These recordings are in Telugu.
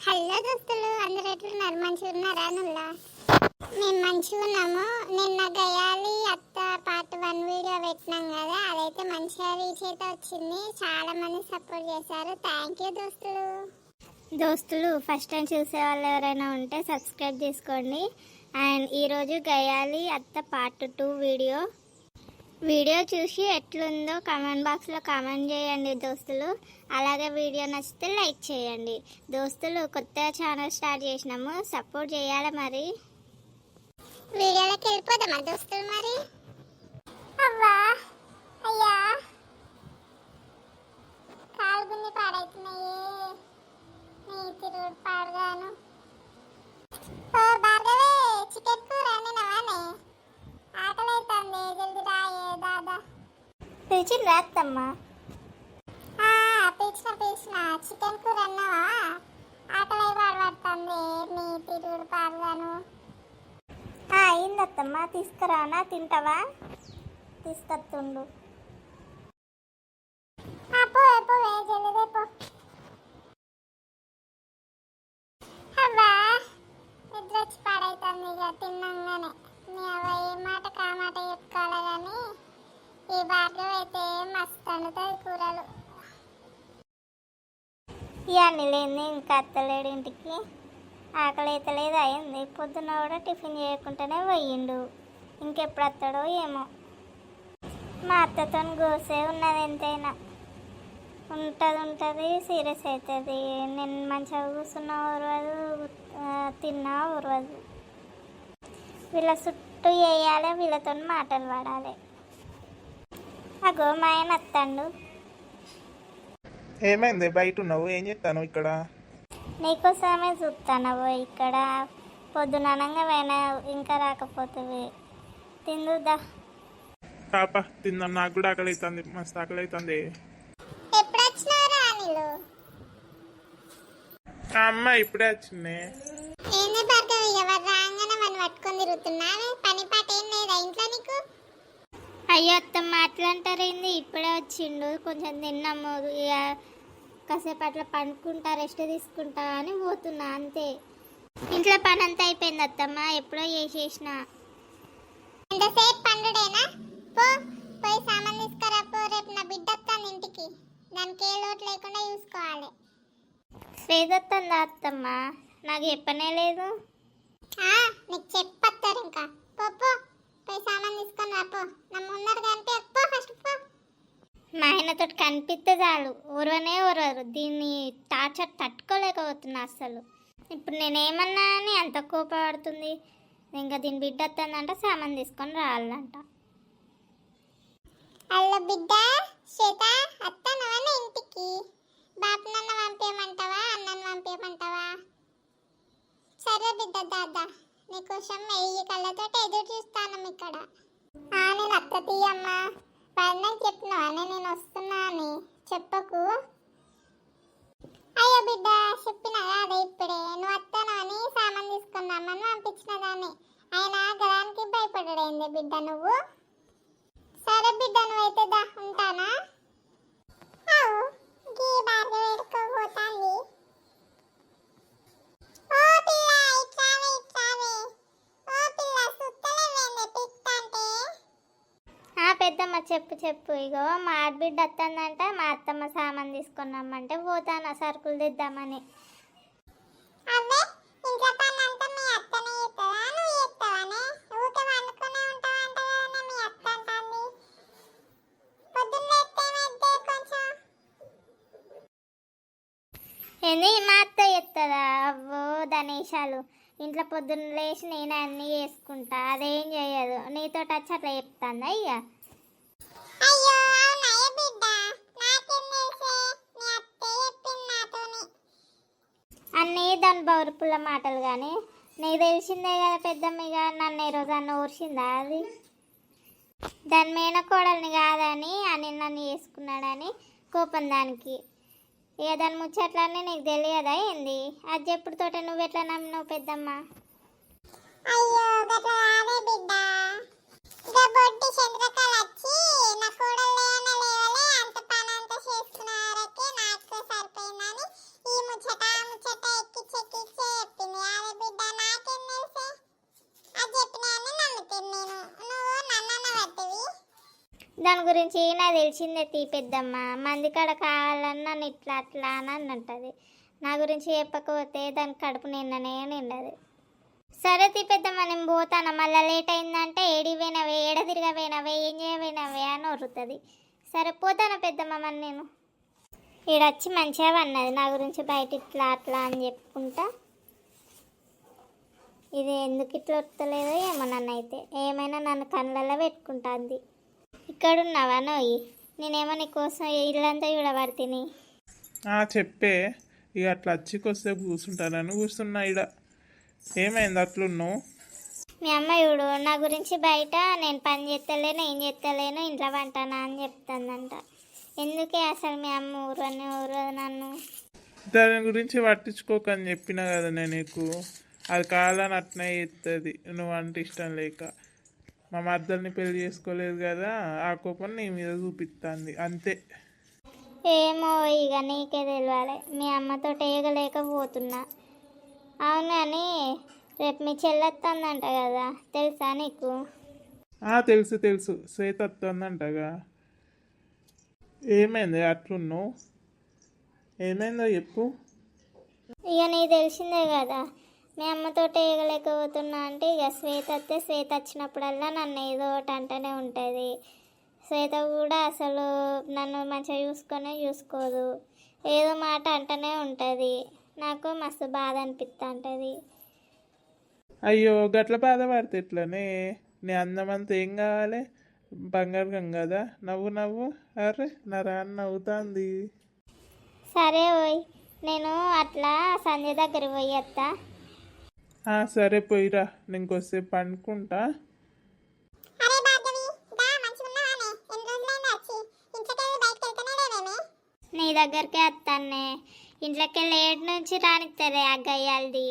హలో దోస్తులు, అందరు ఎట్లున్నారు? మంచిగా ఉన్నారా? మేము మంచిగా ఉన్నాము. నిన్న గయాలి అత్త పార్ట్ 1 వీడియో పెట్టినాం కదా, అదైతే మంచిగా రీచ్ అయితే వచ్చింది. చాలా మంది సపోర్ట్ చేశారు. థ్యాంక్ యూ దోస్తులు. ఫస్ట్ టైం చూసే వాళ్ళు ఎవరైనా ఉంటే సబ్స్క్రైబ్ చేసుకోండి. అండ్ ఈరోజు గయాలి అత్త పార్ట్ 2 వీడియో చూసి ఎట్లుందో కామెంట్ బాక్స్లో కామెంట్ చేయండి దోస్తులు. అలాగే వీడియో నచ్చితే లైక్ చేయండి దోస్తులు. కొత్త ఛానల్ స్టార్ట్ చేసినాము, సపోర్ట్ చేయాలి. మరి వీడియోలోకి వెళ్ళిపోదామా దోస్తులు? మరి అవ్వా అయ్యా కాలుగుంది పాడైతున్నాయి. నీతి రోడ్ పాడగాను. ఓ భార్గవే, చికెన్ కూర నవానే ఆకలి అవుతుంది. జల్ది రాయే దాదా. పిలిచి రాత్తమ్మా. పిలిచిన చికెన్ కూర అన్నావా? ఆకలి పడుతుంది. నీ తిరుగుడు పాడుగాను. అయిందత్తమ్మా, తీసుకురానా? తింటావా? తీసుకొస్తుండు. అవ్వా నిద్ర వచ్చి పాడైతుంది. ఇక తిన్నాగానే మీ అవ్వ ఏ మాట కామాట చెప్పుకోవాలి. కానీ ఈ బాగా అయితే మస్తు వండుతుంది కూరలు. ఇవన్నీ లేని ఇంకా అత్తలేడు ఇంటికి. ఆకలి అయితే లేదు, అయింది. పొద్దున్న కూడా టిఫిన్ చేయకుండానే పోయిండు. ఇంకెప్పుడు వస్తాడో ఏమో. మా అత్తతో గోసే ఉన్నది. ఎంతైనా ఉంటుంది సీరియస్ అవుతుంది. నేను మంచిగా కూర్చున్నా ఊరవదు, తిన్నా ఊరవదు. వీళ్ళ చుట్టూ వేయాలి, వీళ్ళతో మాటలు పడాలి. అగో మా ఆయన వస్తాడు. ఏమైంది? బయట ఉన్నావు? ఏం చెప్తాను ఇక్కడ? నీకోసమే చూస్తాను. ఇక్కడ పొద్దుననంగా పోయినా ఇంకా రాకపోతుంది. తిందుదా పాప తిందాం. నాకు కూడా ఆకలి అవుతుంది, మస్తు ఆకలి అవుతుంది. ఎప్పుడు వచ్చినారా నీళ్ళు? అమ్మ ఇప్పుడే వచ్చింది. ఏంది భార్గవి, ఎవరు రాగానే మనం పట్టుకొని తిరుగుతున్నావే? పని పాట ఏం లేదా ఇంట్లో నీకు? అయ్యో అత్తమ్మ, అట్లా అంటారేంది? ఇప్పుడే వచ్చిండు. కొంచెం తిన్నాము, ఇక కాసేపు అట్లా పండుకుంటా, రెస్ట్ తీసుకుంటా అని పోతున్నా అంతే. ఇంట్లో పని అంతా అయిపోయింది అత్తమ్మ, ఎప్పుడో చేసేసిన. ఎంతసేపు పండుడేనా? పోయి సామాన్ తీసుకురా పో. రేపు నా బిడ్డ వస్తాను ఇంటికి, దానికి ఏ లోటు లేకుండా చూసుకోవాలి. శ్రీదత్తందా అత్తమ్మ? నాకు చెప్పనే లేదు. నీకు చెప్పత్తారు ఇంకా. పోయి సామాన్ తీసుకొని రాపో. నా ముందర కనిపి ఫస్ట్ పో. మా ఆయనతో కనిపిస్తే చాలు, ఊరవనే ఊరవరు. దీన్ని టార్చర్ తట్టుకోలేకపోతున్నా అసలు. ఇప్పుడు నేనేమన్నా అని అంత కోపపడుతుంది. ఇంకా దీని బిడ్డ వస్తుందంట, సామాన్ తీసుకొని రావాలంట. అల్ల బిడ్డ శ్వేత, అత్తనవా ఇంటికి? బాపు నన్ను పంపేయమంటావా, అన్నను పంపేయమంటావా? సరే బిడ్డ, దాదా నీకోసం 1000 కళ్ళతో ఎదురు చూస్తాను ఇక్కడ. నేను అత్త తీయమ్మా. పైనకి చెప్పినవానే నేను వస్తున్నా అని? చెప్పకు. అయ్యో బిడ్డ, చెప్పినా అదే ఇప్పుడే. నువ్వు వస్తానని సామాన్ తీసుకున్నామని పంపించిన దాన్ని. అయినా గదానికి భయపడేంది బిడ్డ నువ్వు? సరే బిడ్డ, నువ్వైతే దా, ఉంటానా? పెద్దమ్మ చెప్పు. ఇగో మా ఆడబిడ్డ వస్తుందంట, మా అత్తమ్మ సామాన్ తీసుకున్నామంటే పోతాను సరుకులు తెద్దామని. ఏంది మా అత్త చెప్తుందా? అవ్వో ధనేశాలు, ఇంట్లో పొద్దున్న లేచి నేనే అన్నీ చేసుకుంటా, అదేం చేయదు. నీతో టచ్ అట్లా చెప్తాందా ఇక? అన్నీ దాని బౌరుపుల మాటలు. కానీ నీకు తెలిసిందే కదా పెద్దమ్మిగా, నన్ను ఈ రోజు అన్న ఊర్చిందా? అది దాని మేనకోడల్ని కాదని అని నన్ను చేసుకున్నాడని కోపం దానికి. ఇక దాని ముచ్చట్లన్నీ నీకు తెలియదా ఏంది? అది చెప్పుడు తోట నువ్వు ఎట్లా నమ్మినావు పెద్దమ్మ? అయ్యో బిడ్డ, బొడ్డి చంద్రకళ వచ్చి నా కోడలు అంత పని అంతా చేసుకున్నారకే నాకు సరిపోయిందని ఈ ముచ్చట ఎక్కిచ్చి దాని గురించి నాకు తెలిసిందే తీ పెద్దమ్మ. మంది కాడ కావాలన్నా నన్ను ఇట్లా అట్లా అని అంటది. నా గురించి చెప్పకపోతే దాని కడుపు నిన్ననే నిండదు. సరే తీ పెద్దమ్మ, నేను పోతాను. మళ్ళీ లేట్ అయిందంటే ఏడి పోయినవే, ఏడ తిరగపోయినవే, ఏం చేయపోయినవే అని వరుతుంది. సరే పోతాను పెద్దమ్మ. మరి నేను ఈడొచ్చి మంచిగా అన్నది నా గురించి బయట ఇట్లా అట్లా అని చెప్పుకుంటా. ఇది ఎందుకు ఇట్లా వస్తలేదో ఏమో, నన్ను అయితే ఏమైనా నన్ను కళ్ళల్లో పెట్టుకుంటుంది. ఇక్కడున్నావా నోయి? నేనేమో నీకోసం ఇల్లంతా చూడబడితిని. చెప్పే. ఇక అట్లా వచ్చి కొద్దిసేపు కూర్చుంటానని కూర్చున్నా ఇడ. ఏమైంది అట్లున్నావు? మీ అమ్మ చూడు నా గురించి బయట నేను పని చేస్తలేను, ఏం చేస్తలేను, ఇంట్లో వంటానా అని చెప్తుందంట. ఎందుకే అసలు మీ అమ్మ ఊరు నన్ను? దాని గురించి పట్టించుకోకని చెప్పినా కదా నేను నీకు. అది కావాలని అట్నే చేస్తుంది, నువ్వు అంటే ఇష్టం లేక. మా మద్దల్ని పెళ్లి చేసుకోలేదు కదా, ఆ కోపం నీ మీద చూపిస్తుంది అంతే. ఏమో ఇక నీకే తెలియాలి. మీ అమ్మతో ఏగలేకపోతున్నా. అవును అని రేపు మీ చెల్లెత్తందంట కదా, తెలుసా నీకు? తెలుసు తెలుసు, శ్వేత వస్తుందంటగా. ఏమైంది అట్లున్నావు? ఏమైందో చెప్పు. ఇక నీకు తెలిసిందే కదా, మీ అమ్మతో ఏగలేకపోతున్నా అంటే ఇక శ్వేత వస్తే, శ్వేత వచ్చినప్పుడల్లా నన్ను ఏదో ఒకటి అంటూనే ఉంటుంది. శ్వేత కూడా అసలు నన్ను మంచిగా చూసుకోదు, ఏదో మాట అంటూనే ఉంటుంది. నాకు మస్తు బాధ అనిపిస్తుంటుంది. అయ్యో గట్ల బాధపడితే ఎట్లనే? నీ అందమంతా ఏం కావాలి? బంగారం కదా. నవ్వు నవ్వు. అరే నా రాన్న నవ్వుతుంది. సరే ఓయ్, నేను అట్లా సంజయ్ దగ్గర పోయేస్తా. సరే పోయిరా, నేను కొద్దిసేపు పండుకుంటా. నీ దగ్గరికే వస్తానే. ఇంట్లోకి వెళ్ళి 7 నుంచి రానిస్తుంది ఆ గయ్యాలది.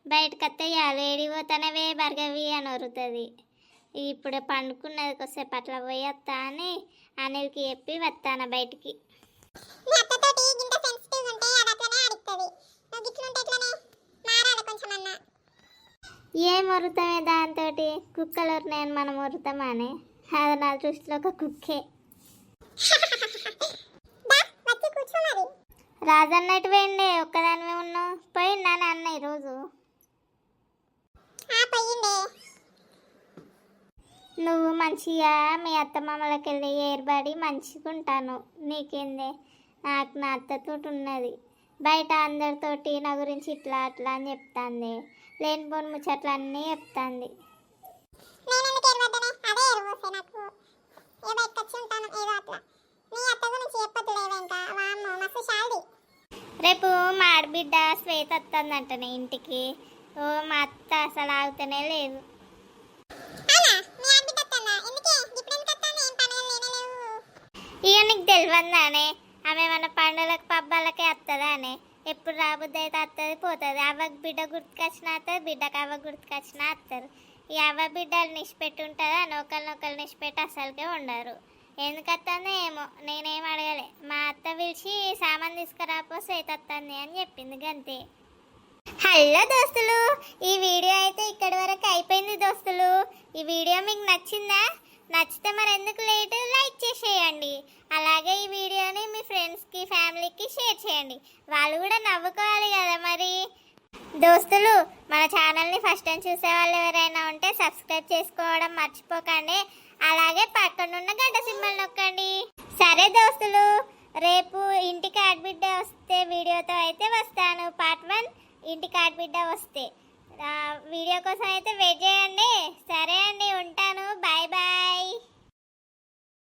బయటకు వస్తే ఏడిపోతానవే భార్గవి అని వరుతుంది. ఇప్పుడు పండుకున్నది, కొద్దిసేపు అట్లా పోయేస్తా అని అనిల్కి చెప్పి వస్తాను బయటికి. ఏం వరుతామే దాంతో? కుక్కలు వరినాయని మనం వరుతామని? అది నా దృష్టిలో ఒక కుక్కే. రాజన్నట్టు పోయిండే, ఒక్కదానివే ఉన్నావు. పోయిండా అన్న ఈరోజు? నువ్వు మంచిగా మీ అత్తమామలకి వెళ్ళి ఏర్పడి మంచిగా ఉంటాను. నీకేందే? నాకు నా అత్తతో ఉన్నది. బయట అందరితోటి నా గురించి ఇట్లా అట్లా అని చెప్తాంది. లేనిపోని ముచ్చట్లు అన్నీ చెప్తాంది. రేపు మా ఆడబిడ్డ శ్వేత వస్తుందంటనే ఇంటికి. ఓ మా అత్త అసలు ఆగుతూనే లేదు. ఇక నీకు తెలియదానే, ఆమె మన పండుగలకు పబ్బాలకే వస్తుందానే. ఎప్పుడు రాబుద్ది అయితే వస్తుంది, పోతుంది. అవ్వకు బిడ్డ గుర్తుకొచ్చినా వస్తుంది, బిడ్డకు అవ్వ గుర్తుకొచ్చినా వస్తారు. ఈ అవ్వ బిడ్డలు నిష్పెట్టి ఉంటుందా? నొక్కలు నిష్పెట్టి అసలుకే ఉండరు. ఎందుకు వస్తుందో ఏమో, నేనేం అడగలే. మా అత్త పిలిచి సామాన్ తీసుకురాపో శ్వేత వస్తుంది అని చెప్పింది గంతే. హలో దోస్తులు, ఈ వీడియో అయితే ఇక్కడి వరకు అయిపోయింది దోస్తులు. ఈ వీడియో మీకు నచ్చిందా? నచ్చితే మరి ఎందుకు లేట్, లైక్ చేసేయండి. అలాగే ఈ వీడియోని మీ ఫ్రెండ్స్కి ఫ్యామిలీకి షేర్ చేయండి, వాళ్ళు కూడా నవ్వుకోవాలి కదా మరి. దోస్తులు, మన ఛానల్ని ఫస్ట్ టైం చూసే వాళ్ళు ఎవరైనా ఉంటే సబ్స్క్రైబ్ చేసుకోవడం మర్చిపోకండి. అలాగే పక్కనున్న గంట సింబల్ నొక్కండి. సరే దోస్తులు, రేపు ఇంటికి ఆడబిడ్డ వస్తే వీడియోతో అయితే వస్తాను. పార్ట్ 1 ఇంటికి ఆడబిడ్డ వస్తే వీడియో కోసం అయితే వెయిట్ చేయండి.